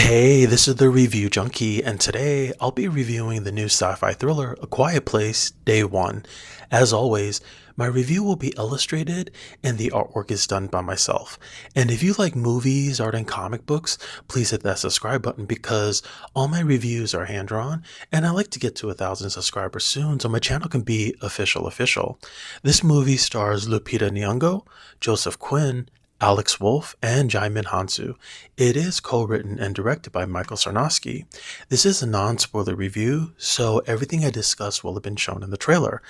Hey, this is the Review Junkie, and today I'll be reviewing the new sci-fi thriller A Quiet Place Day 1. As always, my review will be illustrated and the artwork is done by myself. And if you like movies, art, and comic books, please hit that subscribe button because all my reviews are hand-drawn and I like to get to 1,000 subscribers soon so my channel can be official. This movie stars Lupita Nyong'o, Joseph Quinn, Alex Wolff, and Jaimin Hansu. It is co-written and directed by Michael Sarnowski. This is a non-spoiler review, so everything I discuss will have been shown in the trailer.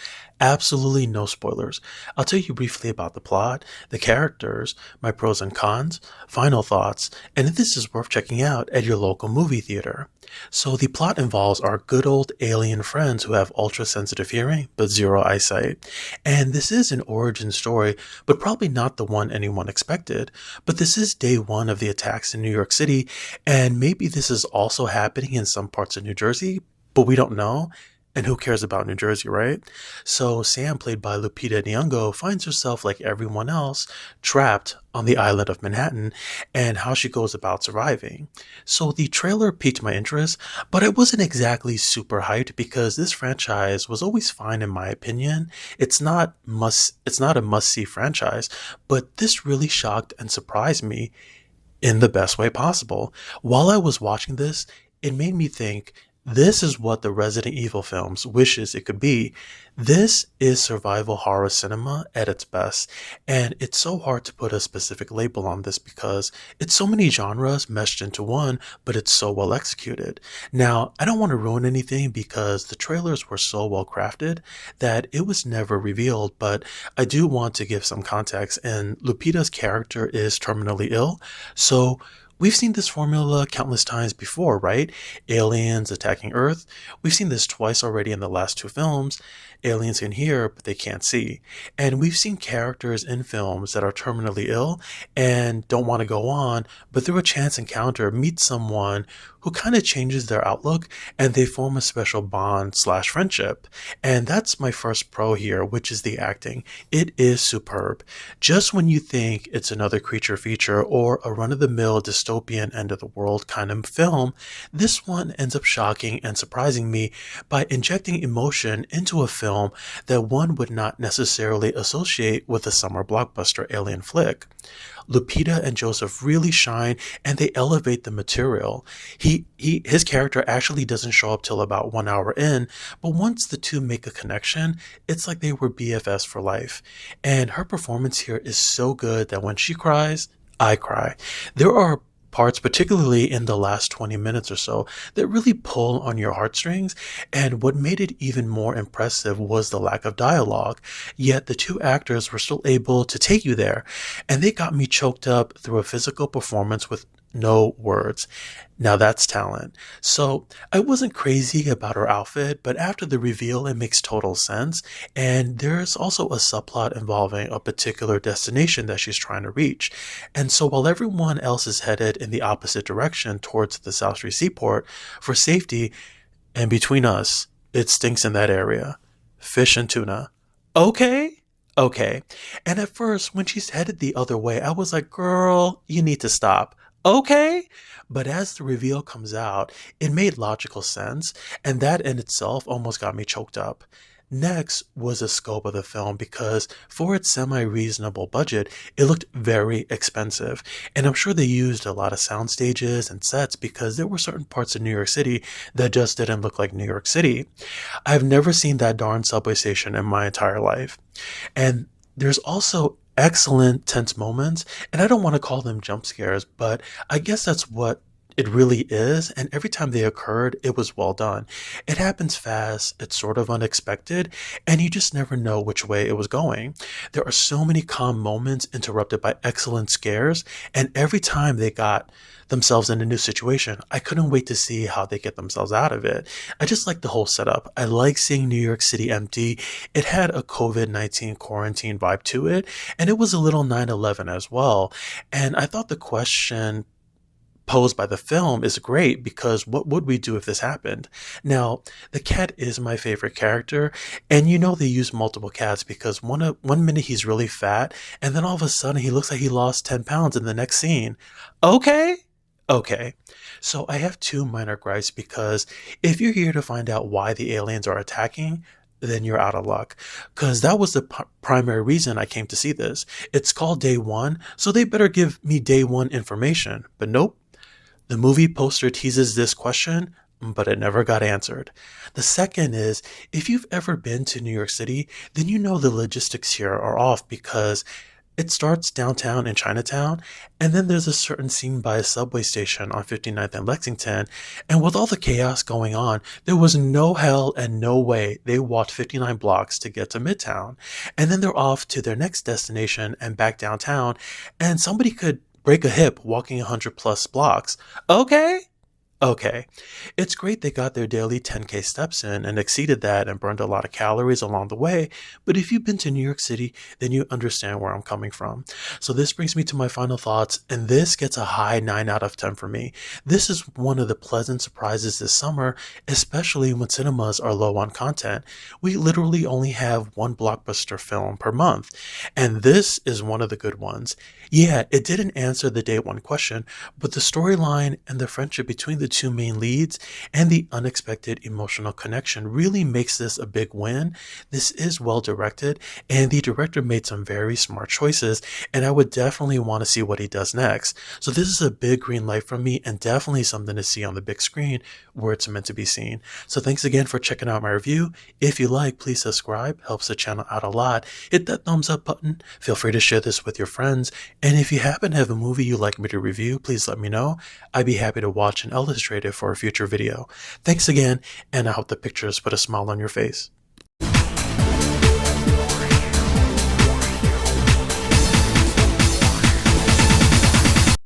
Absolutely no spoilers. I'll tell you briefly about the plot, the characters, my pros and cons, final thoughts, and if this is worth checking out at your local movie theater. So the plot involves our good old alien friends who have ultra-sensitive hearing but zero eyesight. And this is an origin story, but probably not the one anyone expected. But this is day one of the attacks in New York City, and maybe this is also happening in some parts of New Jersey, but we don't know. And who cares about New Jersey, right? So Sam, played by Lupita Nyong'o, finds herself, like everyone else, trapped on the island of Manhattan and how she goes about surviving. So the trailer piqued my interest, but I wasn't exactly super hyped because this franchise was always fine in my opinion. It's not a must-see franchise, but this really shocked and surprised me in the best way possible. While I was watching this, it made me think, this is what the Resident Evil films wishes it could be. This is survival horror cinema at its best, and it's so hard to put a specific label on this because it's so many genres meshed into one, but it's so well executed. Now, I don't want to ruin anything because the trailers were so well crafted that it was never revealed, but I do want to give some context, and Lupita's character is terminally ill, so we've seen this formula countless times before, right? Aliens attacking Earth. We've seen this twice already in the last two films. Aliens can hear, but they can't see. And we've seen characters in films that are terminally ill and don't want to go on, but through a chance encounter meet someone who kind of changes their outlook and they form a special bond/friendship. And that's my first pro here, which is the acting. It is superb. Just when you think it's another creature feature or a run-of-the-mill dystopian end-of-the-world kind of film, this one ends up shocking and surprising me by injecting emotion into a film that one would not necessarily associate with a summer blockbuster alien flick. Lupita and Joseph really shine and they elevate the material. His character actually doesn't show up till about 1 hour in, but once the two make a connection, it's like they were BFFs for life. And her performance here is so good that when she cries, I cry. There are parts, particularly in the last 20 minutes or so, that really pull on your heartstrings, and what made it even more impressive was the lack of dialogue, yet the two actors were still able to take you there, and they got me choked up through a physical performance with no words. Now that's talent. So I wasn't crazy about her outfit, but after the reveal, it makes total sense. And there's also a subplot involving a particular destination that she's trying to reach. And so while everyone else is headed in the opposite direction towards the South Street Seaport for safety, and between us, it stinks in that area. Fish and tuna. Okay. And at first, when she's headed the other way, I was like, girl, you need to stop. Okay. But as the reveal comes out, it made logical sense, and that in itself almost got me choked up. Next was the scope of the film because for its semi-reasonable budget, it looked very expensive. And I'm sure they used a lot of sound stages and sets because there were certain parts of New York City that just didn't look like New York City. I've never seen that darn subway station in my entire life. And there's also excellent tense moments, and I don't want to call them jump scares, but I guess that's what it really is, and every time they occurred, it was well done. It happens fast, it's sort of unexpected, and you just never know which way it was going. There are so many calm moments interrupted by excellent scares, and every time they got themselves in a new situation, I couldn't wait to see how they get themselves out of it. I just like the whole setup. I like seeing New York City empty. It had a COVID-19 quarantine vibe to it, and it was a little 9/11 as well. And I thought the question posed by the film is great because what would we do if this happened? Now, the cat is my favorite character, and you know they use multiple cats because one minute he's really fat, and then all of a sudden he looks like he lost 10 pounds in the next scene. Okay, Okay, so I have two minor gripes because if you're here to find out why the aliens are attacking, then you're out of luck. Because that was the primary reason I came to see this. It's called Day One, so they better give me Day One information. But nope, the movie poster teases this question, but it never got answered. The second is if you've ever been to New York City, then you know the logistics here are off because it starts downtown in Chinatown, and then there's a certain scene by a subway station on 59th and Lexington, and with all the chaos going on, there was no hell and no way they walked 59 blocks to get to Midtown. And then they're off to their next destination and back downtown, and somebody could break a hip walking 100 plus blocks. Okay? Okay, it's great they got their daily 10K steps in and exceeded that and burned a lot of calories along the way, but if you've been to New York City, then you understand where I'm coming from. So this brings me to my final thoughts, and this gets a high 9 out of 10 for me. This is one of the pleasant surprises this summer, especially when cinemas are low on content. We literally only have one blockbuster film per month, and this is one of the good ones. Yeah, it didn't answer the day one question, but the storyline and the friendship between the two main leads and the unexpected emotional connection really makes this a big win. This is well directed, and the director made some very smart choices, and I would definitely want to see what he does next. So this is a big green light from me and definitely something to see on the big screen where it's meant to be seen. So thanks again for checking out my review. If you like, please subscribe, helps the channel out a lot. Hit that thumbs up button. Feel free to share this with your friends. And if you happen to have a movie you'd like me to review, please let me know. I'd be happy to watch and illustrate it for a future video. Thanks again, and I hope the pictures put a smile on your face.